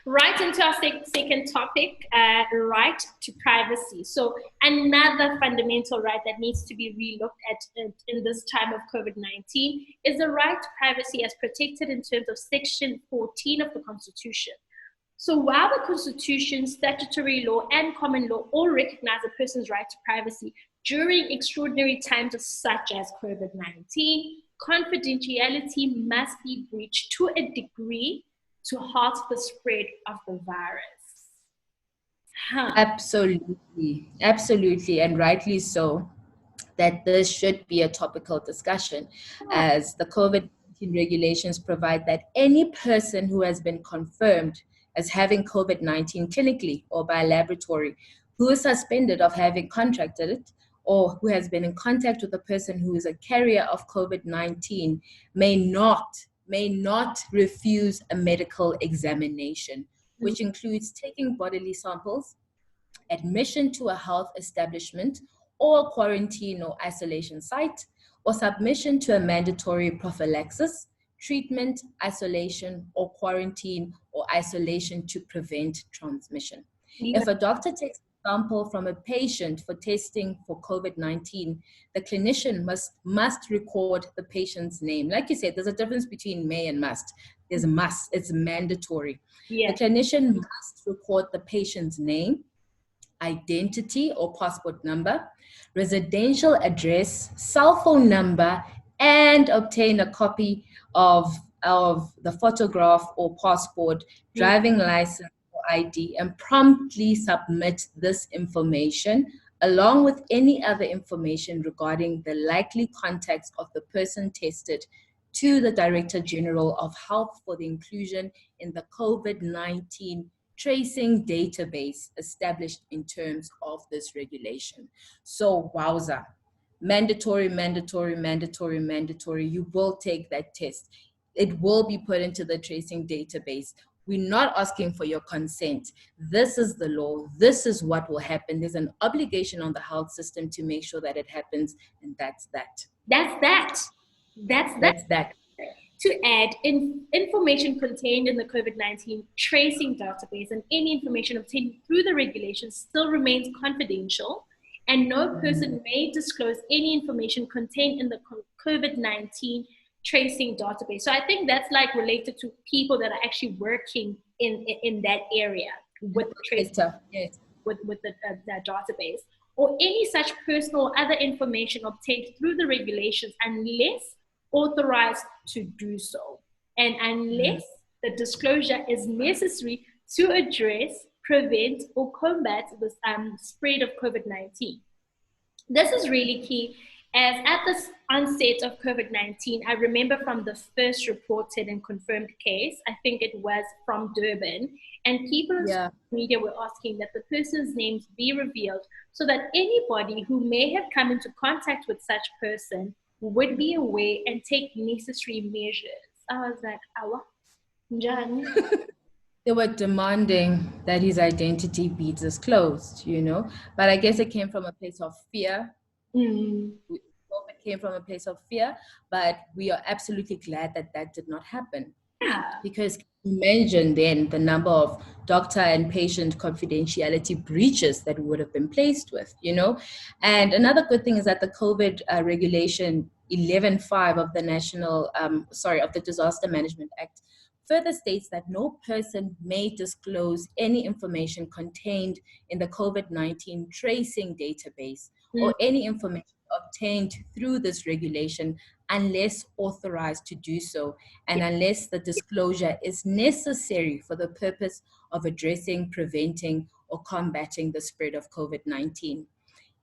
Right into our second topic, right to privacy. So another fundamental right that needs to be relooked at in this time of COVID-19 is the right to privacy as protected in terms of Section 14 of the Constitution. So while the Constitution, statutory law, and common law all recognize a person's right to privacy during extraordinary times such as COVID-19, confidentiality must be breached to a degree to halt the spread of the virus. Absolutely, absolutely, and rightly so, that this should be a topical discussion, as the COVID-19 regulations provide that any person who has been confirmed as having COVID-19 clinically or by a laboratory, who is suspended of having contracted it, or who has been in contact with a person who is a carrier of COVID-19 may not refuse a medical examination, which includes taking bodily samples, admission to a health establishment or quarantine or isolation site, or submission to a mandatory prophylaxis, treatment, isolation, or quarantine or isolation to prevent transmission. If a doctor takes a sample from a patient for testing for COVID-19, the clinician must record the patient's name. Like you said, there's a difference between may and must. There's a must, it's mandatory. Yeah. The clinician must record the patient's name, identity or passport number, residential address, cell phone number, and obtain a copy of the photograph or passport, driving license or ID, and promptly submit this information along with any other information regarding the likely contacts of the person tested to the Director General of Health for the inclusion in the COVID-19 tracing database established in terms of this regulation. So, wowza, mandatory. You will take that test. It will be put into the tracing database. We're not asking for your consent. This is the law. This is what will happen. There's an obligation on the health system to make sure that it happens, and that's that. That's that. To add, information contained in the COVID-19 tracing database and any information obtained through the regulations still remains confidential, and no person may disclose any information contained in the COVID-19 tracing database. So I think that's like related to people that are actually working in that area with the tracing, yes, with the database, or any such personal or other information obtained through the regulations unless authorized to do so, and unless the disclosure is necessary to address, prevent, or combat the spread of COVID-19. This is really key, as at the onset of COVID-19, I remember from the first reported and confirmed case, I think it was from Durban, and people in social media were asking that the person's names be revealed so that anybody who may have come into contact with such person would be aware and take necessary measures. I was like, awa, njani? They were demanding that his identity be disclosed, but I guess it came from a place of fear. It came from a place of fear, but we are absolutely glad that that did not happen. Because imagine then the number of doctor and patient confidentiality breaches that we would have been placed with, And another good thing is that the COVID regulation 11.5 of the of the Disaster Management Act further states that no person may disclose any information contained in the COVID-19 tracing database or any information obtained through this regulation unless authorized to do so, and unless the disclosure is necessary for the purpose of addressing, preventing, or combating the spread of COVID-19.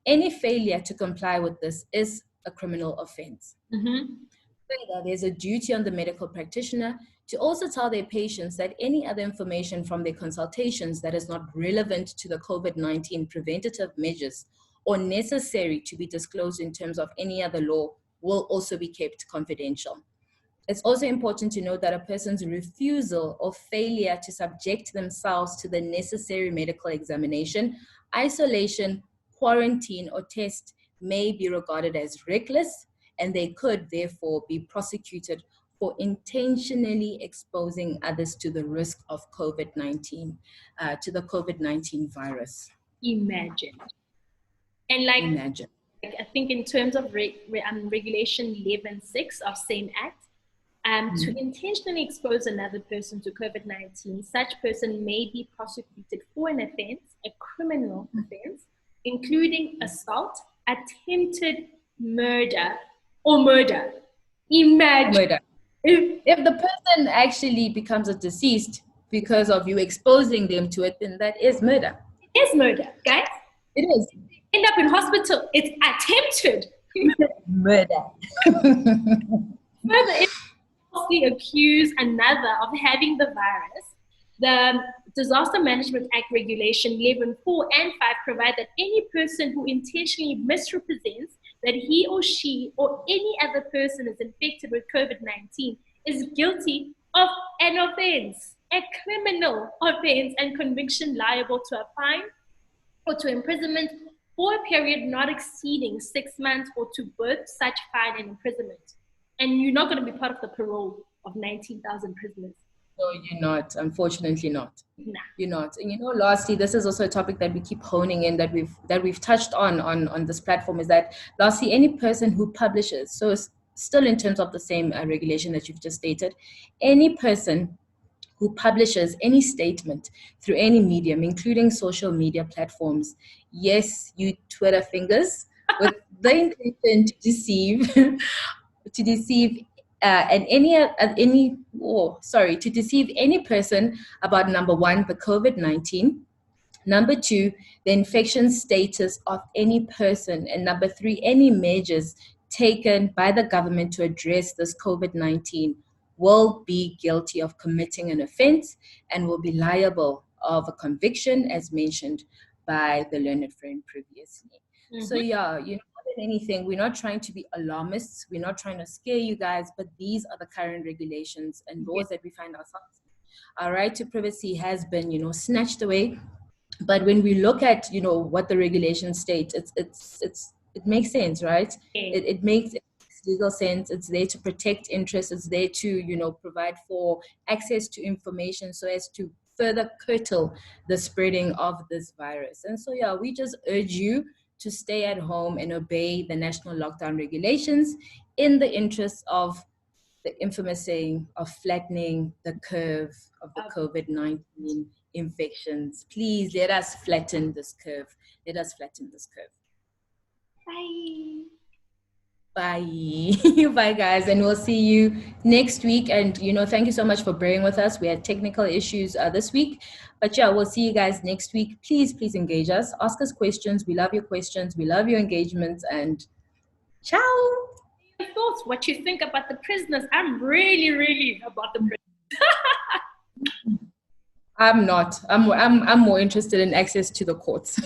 Any failure to comply with this is a criminal offense. Further, there's a duty on the medical practitioner to also tell their patients that any other information from their consultations that is not relevant to the COVID-19 preventative measures or necessary to be disclosed in terms of any other law will also be kept confidential. It's also important to note that a person's refusal or failure to subject themselves to the necessary medical examination, isolation, quarantine, or test may be regarded as reckless, and they could therefore be prosecuted for intentionally exposing others to the risk of COVID-19, to the COVID-19 virus. Imagine. And like, Imagine. I think in terms of Regulation 11.6 of same Act, to intentionally expose another person to COVID-19, such person may be prosecuted for an offense, a criminal offense, including assault, attempted murder, or murder. Imagine. Murder. If the person actually becomes a deceased because of you exposing them to it, then that is murder. It is murder, guys. It is. End up in hospital. It's attempted murder. Further, if falsely accuse another of having the virus, the Disaster Management Act Regulation 11.4 and 5 provide that any person who intentionally misrepresents that he or she or any other person is infected with COVID-19 is guilty of an offense, a criminal offense, and conviction liable to a fine or to imprisonment for a period not exceeding 6 months, or to both such fine and imprisonment. And you're not going to be part of the parole of 19,000 prisoners. No, you're not. Unfortunately not. Nah. You're not. And lastly, this is also a topic that we keep honing in, that we've touched on this platform, is that lastly, any person who publishes, so it's still in terms of the same regulation that you've just stated, any person who publishes any statement through any medium, including social media platforms, yes, you Twitter fingers, with the intention to deceive, to deceive any person about, number one, the COVID-19, number two, the infection status of any person, and number three, any measures taken by the government to address this COVID-19, will be guilty of committing an offense and will be liable of a conviction, as mentioned by the learned friend previously. So more than anything, we're not trying to be alarmists. We're not trying to scare you guys, but these are the current regulations and laws that we find ourselves in. Our right to privacy has been, snatched away. But when we look at, what the regulations state, it makes sense, right? It makes legal sense. It's there to protect interests. It's there to, provide for access to information so as to further curtail the spreading of this virus. And so, we just urge you to stay at home and obey the national lockdown regulations in the interest of the infamous saying of flattening the curve of the COVID-19 infections. Please let us flatten this curve. Let us flatten this curve. Bye. Bye. Bye, guys. And we'll see you next week. And, thank you so much for bearing with us. We had technical issues this week. But we'll see you guys next week. Please engage us. Ask us questions. We love your questions. We love your engagements. And ciao. Your thoughts, what you think about the prisoners. I'm really, really about the prisoners. I'm not. I'm more interested in access to the courts.